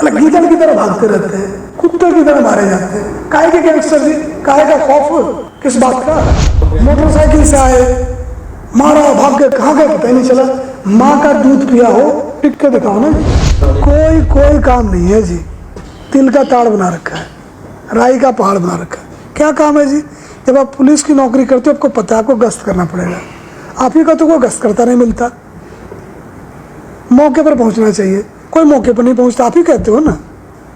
अलग गीदड़ की तरह भागते रहते हैं, कुत्ते की तरह मारे जाते हैं। काहे के गैंगस्टर जी, काहे का खौफ, किस बात का? मोटरसाइकिल से आए, मारा, भाग के कहाँ गए पता ही नहीं चला। माँ का दूध पिया हो, टिक के दिखाओ ना। कोई काम नहीं है जी। तिल का ताड़ बना रखा है, राई का पहाड़ बना रखा है। क्या काम है जी? जब आप पुलिस की नौकरी करते हो, आपको पता है आपको गश्त करना पड़ेगा। आप ही का तो कोई गश्त करता नहीं मिलता। मौके पर पहुंचना चाहिए, कोई मौके पर नहीं पहुंचता। आप ही कहते हो ना,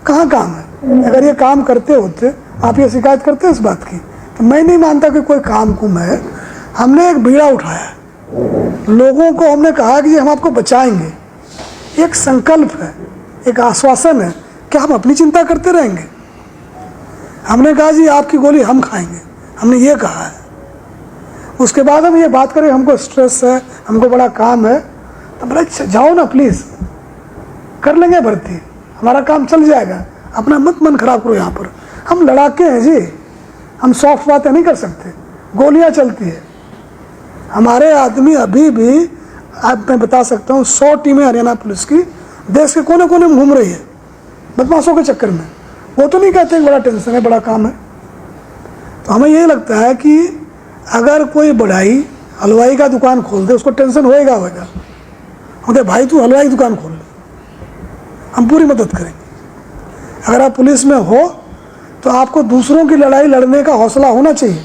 कहाँ काम है? अगर ये काम करते होते, आप ये शिकायत करते इस बात की? तो मैं नहीं मानता कि कोई काम कुम है। हमने एक बीड़ा उठाया, लोगों को हमने कहा कि हम आपको बचाएंगे। एक संकल्प है, एक आश्वासन है। क्या हम अपनी चिंता करते रहेंगे? हमने कहा जी आपकी गोली हम खाएंगे, हमने ये कहा है। उसके बाद हम ये बात करें हमको स्ट्रेस है, हमको बड़ा काम है, तो बोले जाओ ना प्लीज़, कर लेंगे भर्ती, हमारा काम चल जाएगा, अपना मत मन खराब करो। यहाँ पर हम लड़ाके हैं जी, हम सॉफ्ट बातें नहीं कर सकते। गोलियाँ चलती है, हमारे आदमी अभी भी, आप मैं बता सकता हूँ 100 टीमें हरियाणा पुलिस की देश के कोने कोने में घूम रही है बदमाशों के चक्कर में। वो तो नहीं कहते बड़ा टेंशन है, बड़ा काम है। तो हमें ये लगता है कि अगर कोई बढ़ाई हलवाई का दुकान खोल दे, उसको टेंशन होएगा। बोलते भाई तू हलवाई की दुकान खोल ले, हम पूरी मदद करेंगे। अगर आप पुलिस में हो तो आपको दूसरों की लड़ाई लड़ने का हौसला होना चाहिए।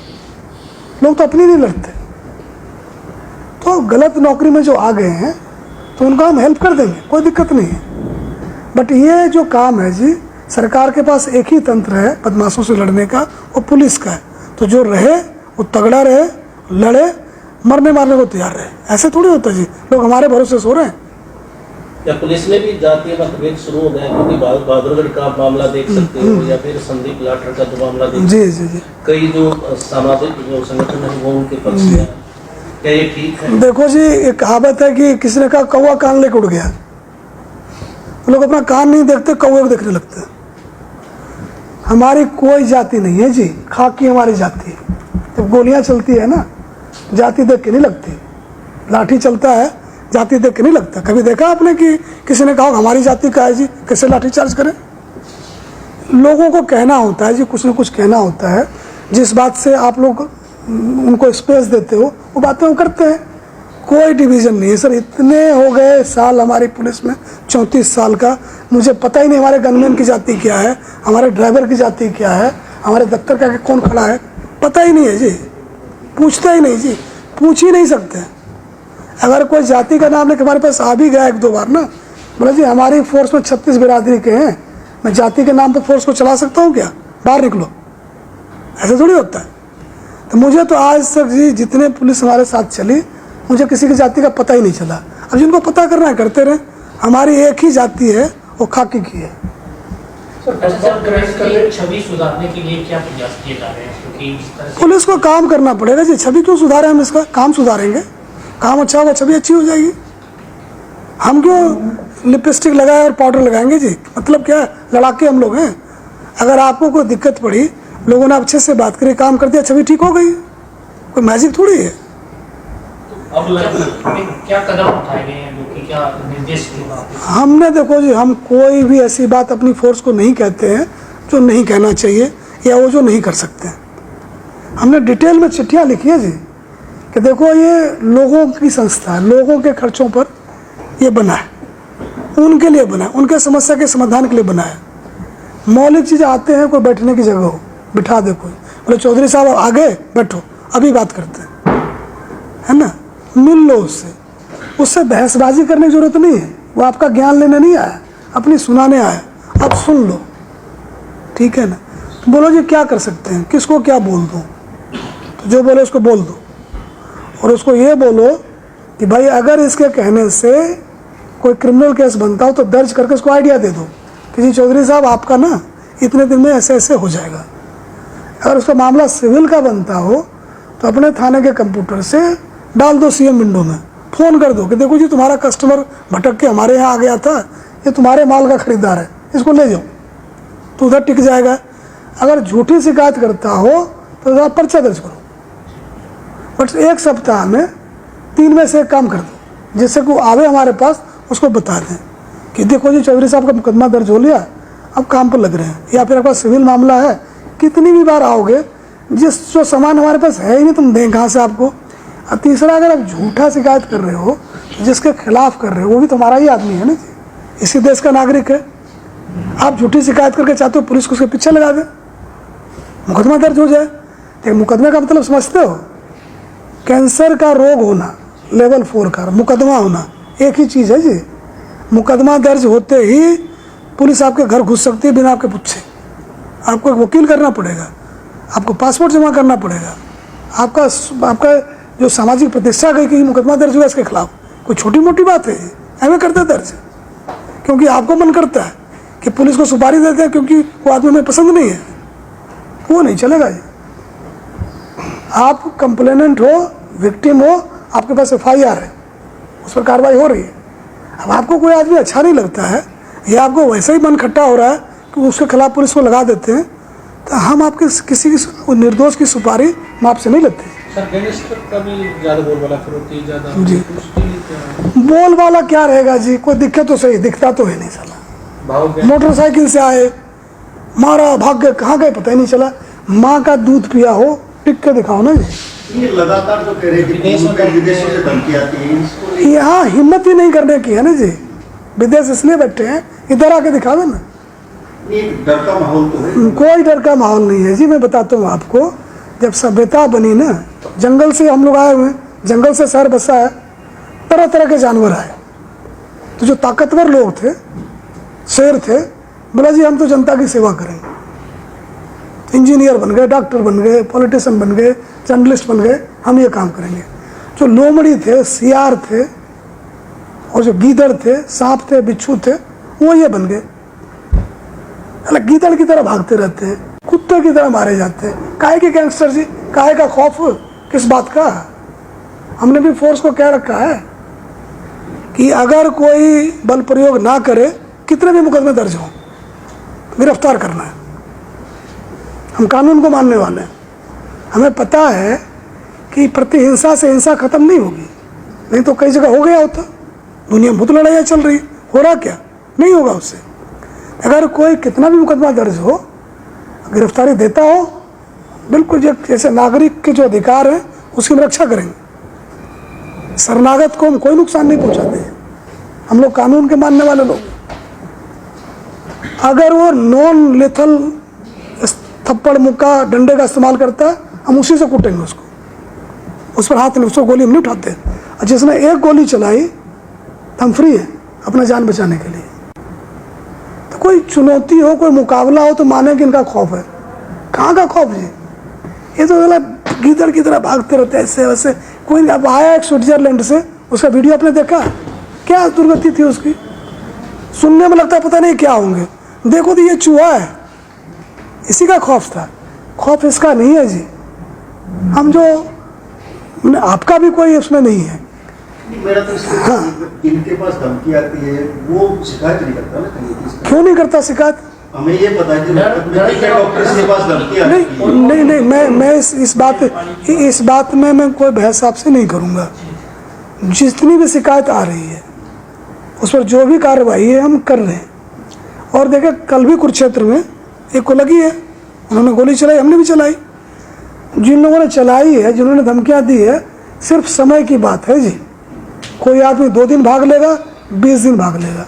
लोग तो अपनी नहीं लड़ते। तो गलत नौकरी में जो आ गए हैं तो उनका हम हेल्प कर देंगे, कोई दिक्कत नहीं है। बट ये जो काम है जी, सरकार के पास एक ही तंत्र है बदमाशों से लड़ने का, वो पुलिस का है। तो जो रहे वो तगड़ा रहे, लड़े, मरने मारने को तैयार रहे। ऐसे थोड़ी होता जी लोग हमारे भरोसे सो रहे हैं। या पुलिस में भी जातीय मतभेद शुरू हो गए, क्योंकि बहादुरगढ़ का मामला देख सकते हो, या फिर संदीप लाठर का जो मामला देख जी जी जी, कई जो सामाजिक जो संगठन है वो उनके पक्ष में। क्या ये ठीक है? देखो जी, एक कहावत है कि किसी ने कहा कौवा कान लेके उड़ गया। लोग अपना कान नहीं देखते, कौवे को देखने लगते हैं। हमारी कोई जाति नहीं है जी, खाकी हमारी जाति है। जब गोलियां चलती है ना, जाति देख के नहीं लगती। लाठी चलता है, जाति देख के नहीं लगता। कभी देखा आपने कि किसी ने कहा हमारी जाति का है जी, कैसे लाठी चार्ज करें? लोगों को कहना होता है जी, कुछ ना कुछ कहना होता है। जिस बात से आप लोग उनको स्पेस देते हो, वो बातें वो करते हैं। कोई डिवीज़न नहीं है सर। इतने हो गए साल हमारी पुलिस में, 34 साल का, मुझे पता ही नहीं हमारे गनमैन की जाति क्या है, हमारे ड्राइवर की जाति क्या है, हमारे दफ्तर का कौन खड़ा है, पता ही नहीं है जी। पूछते ही नहीं जी, पूछ ही नहीं सकते। अगर कोई जाति का नाम लेकर हमारे पास आ भी गया 1-2 बार ना, बोला जी हमारी फोर्स में 36 बिरादरी के हैं, मैं जाति के नाम पर फोर्स को चला सकता हूँ क्या? बाहर निकलो। ऐसा थोड़ी होता है। तो मुझे तो आज तक जी जितने पुलिस हमारे साथ चली, मुझे किसी की जाति का पता ही नहीं चला। अब जिनको पता करना है करते रहे। हमारी एक ही जाति है, वो खाकी की है। छवि सुधारने के लिए क्या प्रयास किए जा रहे हैं? क्योंकि पुलिस को काम करना पड़ेगा जी। छवि क्यों सुधारें हम? इसका काम सुधारेंगे, काम अच्छा होगा, छवि अच्छी हो जाएगी। हम क्यों लिपस्टिक लगाए और पाउडर लगाएंगे जी? मतलब क्या है? लड़ाके हम लोग हैं। अगर आपको कोई दिक्कत पड़ी, लोगों ने अच्छे से बात करी, काम कर दिया, छवि ठीक हो गई। कोई मैजिक थोड़ी है। अब क्या कदम उठाए गए हैं, जो कि क्या निर्देश हमने देखो जी, हम कोई भी ऐसी बात अपनी फोर्स को नहीं कहते हैं जो नहीं कहना चाहिए या वो जो नहीं कर सकते हैं। हमने डिटेल में चिट्ठियाँ लिखी है जी कि देखो ये लोगों की संस्था है, लोगों के खर्चों पर ये बना है, उनके लिए बना है, उनके समस्या के समाधान के लिए बना है। मौलिक चीज़ आते हैं, कोई बैठने की जगह हो, बिठा दे कोई, बोले चौधरी साहब आगे बैठो, अभी बात करते हैं, है ना, मिल लो उससे बहसबाजी करने की जरूरत नहीं है। वो आपका ज्ञान लेने नहीं आया, अपनी सुनाने आया। अब सुन लो, ठीक है ना। तो बोलो जी क्या कर सकते हैं, किसको क्या बोल दूँ? तो जो बोले उसको बोल दो, और उसको ये बोलो कि भाई अगर इसके कहने से कोई क्रिमिनल केस बनता हो तो दर्ज करके उसको आइडिया दे दो कि जी चौधरी साहब आपका ना इतने दिन में ऐसे ऐसे हो जाएगा। अगर उसका मामला सिविल का बनता हो तो अपने थाने के कंप्यूटर से डाल दो सीएम विंडो में, फ़ोन कर दो कि देखो जी तुम्हारा कस्टमर भटक के हमारे यहाँ आ गया था, ये तुम्हारे माल का खरीदार है, इसको ले जाओ, तो उधर टिक जाएगा। अगर झूठी शिकायत करता हो तो आप पर्चा दर्ज करो। बट 1 सप्ताह में 3 में से एक काम कर दो, जिससे को आवे हमारे पास उसको बता दें कि देखो जी चौधरी साहब का मुकदमा दर्ज हो लिया, अब काम पर लग रहे हैं, या फिर आपका सिविल मामला है, कितनी भी बार आओगे, जो सामान हमारे पास है ही नहीं तुम दें कहाँ से आपको। और तीसरा, अगर आप झूठा शिकायत कर रहे हो, जिसके खिलाफ कर रहे हो वो भी तुम्हारा ही आदमी है ना जी, इसी देश का नागरिक है। आप झूठी शिकायत करके चाहते हो पुलिस को उसके पीछे लगा दे, मुकदमा दर्ज हो जाए। तो मुकदमे का मतलब समझते हो? कैंसर का रोग होना लेवल 4 का, मुकदमा होना एक ही चीज़ है जी। मुकदमा दर्ज होते ही पुलिस आपके घर घुस सकती है बिना आपके पूछे। आपको एक वकील करना पड़ेगा, आपको पासपोर्ट जमा करना पड़ेगा, आपका जो सामाजिक प्रतिष्ठा गई कि मुकदमा दर्ज हुआ इसके खिलाफ, कोई छोटी मोटी बात है? हमें करते दर्ज क्योंकि आपको मन करता है कि पुलिस को सुपारी देते हैं क्योंकि वो आदमी हमें पसंद नहीं है, वो नहीं चलेगा जी। आप कंप्लेनेंट हो, विक्टिम हो, आपके पास FIR है, उस पर कार्रवाई हो रही है। अब आपको कोई आदमी अच्छा नहीं लगता है या आपको वैसे ही मन खट्टा हो रहा है कि उसके खिलाफ पुलिस को लगा देते हैं, तो हम आपके किसी की निर्दोष की सुपारी हम आपसे नहीं लेते। सर गैंगस्टर का भी ज़्यादा बोलबाला फिर होती है ज़्यादा जी। उसके लिए क्या बोलबाला क्या रहेगा जी, कोई दिखे तो सही, दिखता तो है नहीं साला। भाव मोटरसाइकिल से आए, मारा, भाग गए, कहाँ गए पता ही नहीं चला। माँ का दूध पिया हो, टिक के दिखाओ ना जी। ये लगातार जो कह रहे हैं कि विदेशों से धमकी आती है, यहाँ हिम्मत ही नहीं करने की है ना जी। विदेश इसलिए बैठे हैं, इधर आके दिखावे ना। ये डर का माहौल तो है। कोई डर का माहौल नहीं है जी। मैं बताता हूँ आपको, जब सभ्यता बनी ना, जंगल से हम लोग आए हुए, जंगल से शहर बसा है, तरह तरह के जानवर आए। तो जो ताकतवर लोग थे, शेर थे, बोला जी हम तो जनता की सेवा करेंगे। इंजीनियर बन गए, डॉक्टर बन गए, पॉलिटिशियन बन गए, जर्नलिस्ट बन गए, हम ये काम करेंगे। जो लोमड़ी थे, सियार थे, और जो गीदड़ थे, सांप थे, बिच्छू थे, वो ये बन गए। अलग गीदड़ की तरह भागते रहते हैं, कुत्ते की तरह मारे जाते हैं। काहे के गैंगस्टर जी, काहे का खौफ, किस बात का? हमने भी फोर्स को कह रखा है कि अगर कोई बल प्रयोग ना करे, कितने भी मुकदमे दर्ज हो, गिरफ्तार करना है। हम कानून को मानने वाले हैं। हमें पता है कि प्रतिहिंसा से हिंसा खत्म नहीं होगी, नहीं तो कई जगह हो गया होता। दुनिया में बहुत लड़ाइयाँ चल रही, हो रहा क्या? नहीं होगा उससे। अगर कोई कितना भी मुकदमा दर्ज हो, गिरफ्तारी देता हो, बिल्कुल जैसे नागरिक के जो अधिकार है उसकी हम रक्षा करेंगे। शरणागत को हम कोई नुकसान नहीं पहुंचाते हैं, हम लोग कानून के मानने वाले लोग। अगर वो नॉन लेथल थप्पड़, मुक्का, डंडे का इस्तेमाल करता है, हम उसी से कूटेंगे उसको, उस पर हाथ नहीं, उसको गोली हम नहीं उठाते। और जिसने एक गोली चलाई तो हम फ्री है अपना जान बचाने के लिए। तो कोई चुनौती हो, कोई मुकाबला हो तो माने कि इनका खौफ है। कहाँ का खौफ जी? ये तो गीदड़ की तरह भागते रहते हैं ऐसे वैसे। कोई अब आया एक स्विट्जरलैंड से, उसका वीडियो आपने देखा? क्या दुर्गति थी उसकी, सुनने में लगता है पता नहीं क्या होंगे। देखो तो ये चूहा है, इसी का खौफ था, खौफ इसका नहीं है जी। हम जो आपका भी कोई उसमें नहीं है। मेरा तो इनके पास धमकी आती है, वो शिकायत नहीं करता ना कहीं। क्यों नहीं करता शिकायत? हमें ये पता है कि डॉक्टर के पास धमकी आती है। नहीं, मैं इस बात में मैं कोई बहस आपसे नहीं करूँगा। जितनी भी शिकायत आ रही है उस पर जो भी कार्रवाई है हम कर रहे हैं। और देखिए कल भी कुरुक्षेत्र में एक को लगी है, उन्होंने गोली चलाई, हमने भी चलाई। जिन लोगों ने चलाई है, जिन्होंने धमकियाँ दी है, सिर्फ समय की बात है जी। कोई आदमी 2 दिन भाग लेगा, 20 दिन भाग लेगा,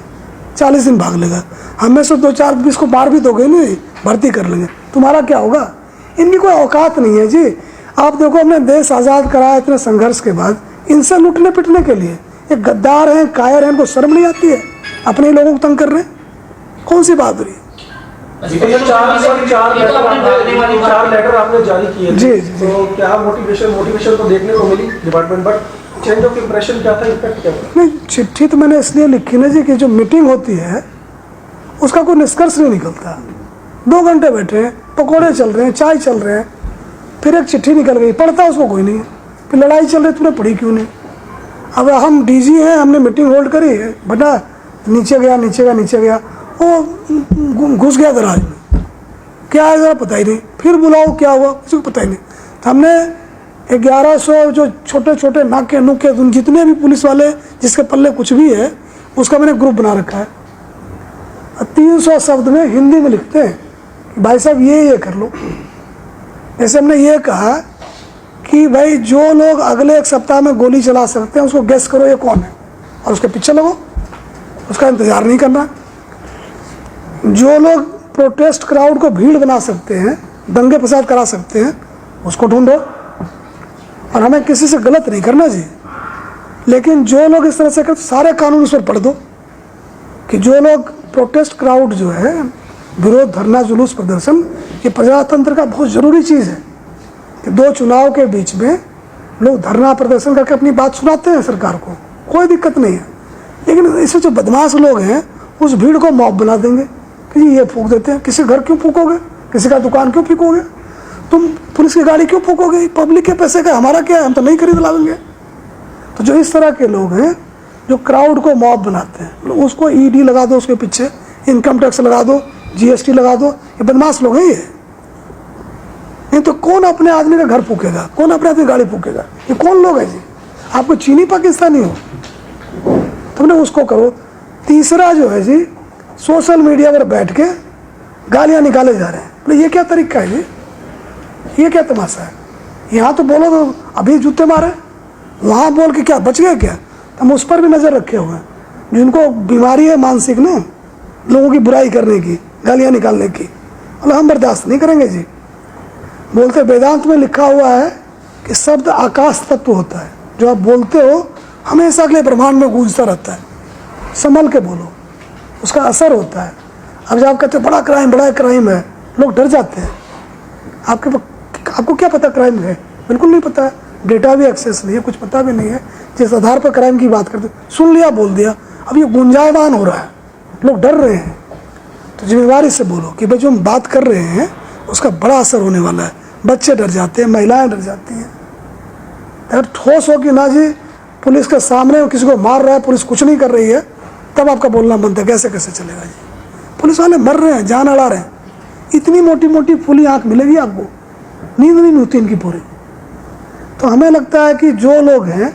40 दिन भाग लेगा। हमें से 2-4 20 को मार भी दोगे नहीं, भर्ती कर लेंगे, तुम्हारा क्या होगा? इनकी कोई औकात नहीं है जी। आप देखो हमने देश आज़ाद कराया इतने संघर्ष के बाद, इनसे लुटने पिटने के लिए ये गद्दार हैं, कायर हैं, इनको शर्म नहीं आती है? अपने ही लोगों को तंग कर रहे हैं, कौन सी बहादुरी? चार लेटर आपने जारी किए जी, थे, जी। तो क्या मोटिवेशन तो देखने को मिली department, but change of impression क्या था, इम्पैक्ट क्या था? नहीं, चिट्ठी तो मैंने इसलिए लिखी ना जी कि जो मीटिंग होती है उसका कोई निष्कर्ष नहीं निकलता। 2 घंटे बैठे हैं, पकौड़े चल रहे हैं, चाय चल रहे हैं, फिर एक चिट्ठी निकल गई, पढ़ता उसको कोई नहीं है। फिर लड़ाई चल रही, तूने पढ़ी क्यों नहीं? अब हम डीजी हैं, हमने मीटिंग होल्ड करी, बेटा नीचे गया, वो घुस गया दराज में, क्या है ज़रा पता ही नहीं। फिर बुलाओ क्या हुआ, किसी को पता ही नहीं। तो हमने 1100 जो छोटे छोटे नाके नुके जितने भी पुलिस वाले जिसके पल्ले कुछ भी है, उसका मैंने ग्रुप बना रखा है। 300 शब्द में हिंदी में लिखते हैं कि भाई साहब ये कर लो। जैसे हमने ये कहा कि भाई जो लोग अगले एक सप्ताह में गोली चला सकते हैं उसको गेस करो ये कौन है, और उसके पीछे लगो, उसका इंतज़ार नहीं करना। जो लोग प्रोटेस्ट क्राउड को भीड़ बना सकते हैं, दंगे फसाद करा सकते हैं, उसको ढूंढो। और हमें किसी से गलत नहीं करना जी, लेकिन जो लोग इस तरह से करते सारे कानून उस पर पढ़ दो कि जो लोग प्रोटेस्ट क्राउड जो है, विरोध, धरना, जुलूस, प्रदर्शन, ये प्रजातंत्र का बहुत ज़रूरी चीज़ है कि 2 चुनाव के बीच में लोग धरना प्रदर्शन करके अपनी बात सुनाते हैं सरकार को, कोई दिक्कत नहीं है। लेकिन इसमें जो बदमाश लोग हैं उस भीड़ को मॉब बना देंगे कि ये फूंक देते हैं। किसी घर क्यों फूकोगे, किसी का दुकान क्यों फूकोगे, तुम पुलिस की गाड़ी क्यों फूकोगे, पब्लिक के पैसे का हमारा क्या है, हम तो नहीं खरीद लाएंगे। तो जो इस तरह के लोग हैं जो क्राउड को मॉब बनाते हैं, उसको ईडी लगा दो, उसके पीछे इनकम टैक्स लगा दो, जीएसटी लगा दो, ये बदमाश लोग हैं ये। नहीं तो कौन अपने आदमी का घर फूकेगा, कौन अपने आदमी गाड़ी फूकेगा, ये कौन लोग हैं जी? आपको चीनी पाकिस्तानी हो तुमने उसको करो। तीसरा जो है जी, सोशल मीडिया पर बैठ के गालियां निकाले जा रहे हैं। बोले ये क्या तरीका है जी, ये क्या तमाशा है? यहाँ तो बोलो तो अभी जूते मारे, वहाँ बोल के क्या बच गए क्या? हम उस पर भी नज़र रखे हुए हैं जिनको बीमारी है मानसिक ना, लोगों की बुराई करने की, गालियाँ निकालने की। मतलब हम बर्दाश्त नहीं करेंगे जी। बोलते वेदांत में लिखा हुआ है कि शब्द आकाश तत्व होता है, जो आप बोलते हो हमेशा के लिए ब्रह्मांड में गूंजता रहता है। संभल के बोलो, उसका असर होता है। अब जब आप कहते हो बड़ा क्राइम है, लोग डर जाते हैं। आपको क्या पता क्राइम है? बिल्कुल नहीं पता है, डेटा भी एक्सेस नहीं है, कुछ पता भी नहीं है। जिस आधार पर क्राइम की बात करते, सुन लिया, बोल दिया, अब ये गुंजायमान हो रहा है, लोग डर रहे हैं। तो जिम्मेदारी से बोलो कि भाई जो हम बात कर रहे हैं उसका बड़ा असर होने वाला है। बच्चे डर जाते हैं, महिलाएं डर जाती हैं। अगर ठोस हो कि ना जी पुलिस के सामने किसी को मार रहा है, पुलिस कुछ नहीं कर रही है, तब आपका बोलना बनता है। कैसे चलेगा जी? पुलिस वाले मर रहे हैं, जान अड़ा रहे हैं, इतनी मोटी मोटी फुली आँख मिलेगी आपको, नींद नहीं होती इनकी पूरी। तो हमें लगता है कि जो लोग हैं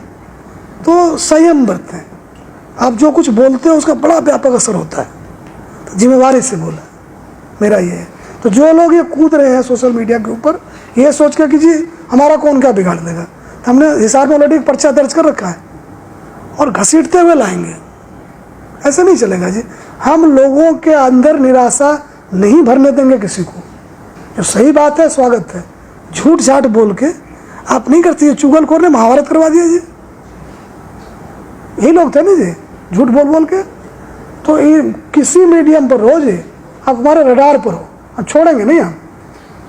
तो संयम बरतें। आप जो कुछ बोलते हो उसका बड़ा व्यापक असर होता है, तो जिम्मेवारी से बोला मेरा ये है। तो जो लोग ये कूद रहे हैं सोशल मीडिया के ऊपर ये सोच के कि जी हमारा कौन क्या बिगाड़ देगा, तो हमने हिसार में ऑलरेडी एक पर्चा दर्ज कर रखा है और घसीटते हुए लाएंगे। ऐसे नहीं चलेगा जी। हम लोगों के अंदर निराशा नहीं भरने देंगे किसी को। जो सही बात है स्वागत है, झूठ झाट बोल के आप नहीं करती है। चुगलखोर ने महाभारत करवा दिया जी, यही लोग थे ना जी, झूठ बोल बोल के। तो ये किसी मीडियम पर हो जी, आप हमारे रडार पर हो, हम छोड़ेंगे नहीं हम।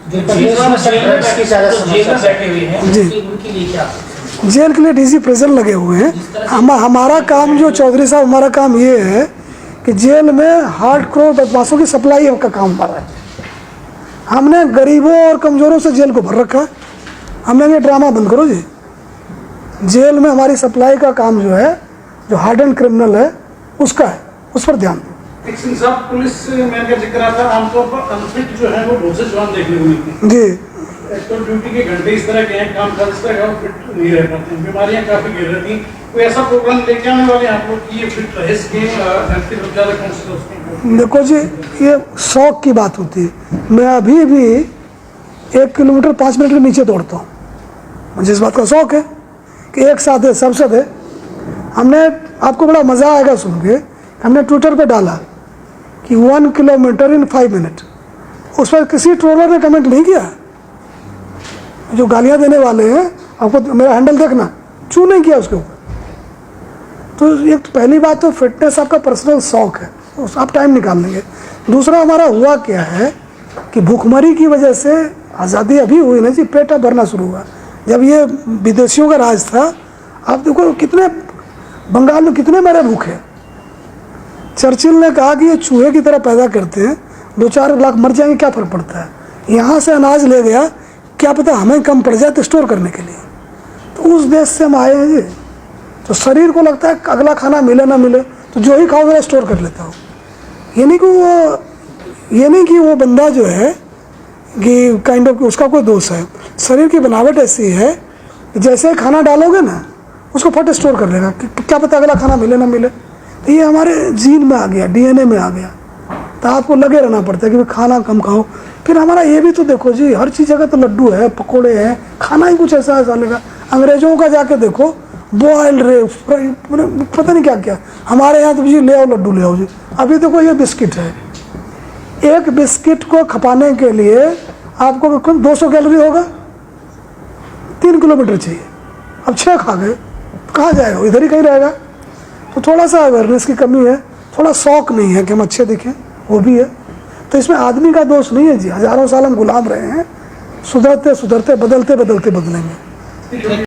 जो जेल में बैठे हुए हैं जी। उनके लिए क्या? जेल के लिए डीजी प्रेजेंट लगे हुए हैं। हमारा काम जो चौधरी साहब, हमारा काम ये है कि जेल में हार्डकोर बदमाशों की सप्लाई का काम हमारा है। हमने गरीबों और कमज़ोरों से जेल को भर रखा है। हमने ये ड्रामा बंद करो जी। जेल में हमारी सप्लाई का काम जो है, जो हार्ड एंड क्रिमिनल है उसका है, उस पर ध्यान दो। सिंह साहब, पुलिस मैन का जिक्र आता है, आमतौर पर अनफिट जो है वो बहुत से जवान देखने को मिलते हैं जी। तो ड्यूटी के घंटे इस तरह के हैं, काम काज इस तरह का, फिट नहीं रह पाते हैं, बीमारियां काफी गिर रहती हैं। कोई ऐसा प्रोग्राम लेके आने वाले हैं आप लोग कि ये फिट रहे सके, ज़्यादा कॉन्शियस? देखो जी, ये शौक की बात होती है। मैं अभी भी 1 किलोमीटर 5 मिनट के नीचे दौड़ता हूँ। मुझे इस बात का शौक है कि एक साथ है, सब साथ है। हमने, आपको बड़ा मज़ा आएगा सुन के, हमने ट्विटर पे डाला कि 1 किलोमीटर इन 5 मिनट। उस पर किसी ट्रोलर ने कमेंट नहीं किया। जो गालियाँ देने वाले हैं, आपको मेरा हैंडल देखना, चू नहीं किया उसके ऊपर। तो एक पहली बात तो फिटनेस आपका पर्सनल शौक है, आप टाइम निकाल लेंगे। दूसरा, हमारा हुआ क्या है कि भूखमरी की वजह से आज़ादी अभी हुई ना जी, पेट भरना शुरू हुआ। जब ये विदेशियों का राज था, आप देखो कितने बंगाल में कितने मरे भूखे। चर्चिल ने कहा कि ये चूहे की तरह पैदा करते हैं, 2-4 लाख मर जाएंगे, क्या फ़र्क पड़ता है। यहाँ से अनाज ले गया, क्या पता हमें कम पड़ जाए तो स्टोर करने के लिए। तो उस देश से हम आए हैं जी। तो शरीर को लगता है अगला खाना मिले ना मिले तो जो ही खाओ मेरा स्टोर कर लेता हूँ। ये नहीं कि वो बंदा जो है कि काइंड ऑफ उसका कोई दोष है। शरीर की बनावट ऐसी है कि जैसे खाना डालोगे ना उसको फट स्टोर कर लेगा, क्या पता अगला खाना मिले ना मिले। तो ये हमारे जीन में आ गया, डीएनए में आ गया। तो आपको लगे रहना पड़ता है कि भाई खाना कम खाओ। फिर हमारा ये भी तो देखो जी, हर चीज़ जगह तो लड्डू है, पकोड़े हैं, खाना ही कुछ ऐसा चलेगा। अंग्रेजों का जाके देखो, बॉयल रे पता नहीं क्या क्या। हमारे यहाँ तो जी ले आओ लड्डू ले आओ जी। अभी देखो ये बिस्किट है, एक बिस्किट को खपाने के लिए आपको 200 कैलोरी होगा, 3 किलोमीटर चाहिए। अब 6 खा गए तो कहाँ जाएगा, इधर ही कहीं रहेगा। तो थोड़ा सा अवेयरनेस की कमी है, थोड़ा शौक नहीं है कि हम अच्छे दिखें, वो भी है। तो इसमें आदमी का दोष नहीं है जी, हजारों साल हम गुलाम रहे हैं, सुधरते सुधरते बदलते बदलते बदलेंगे।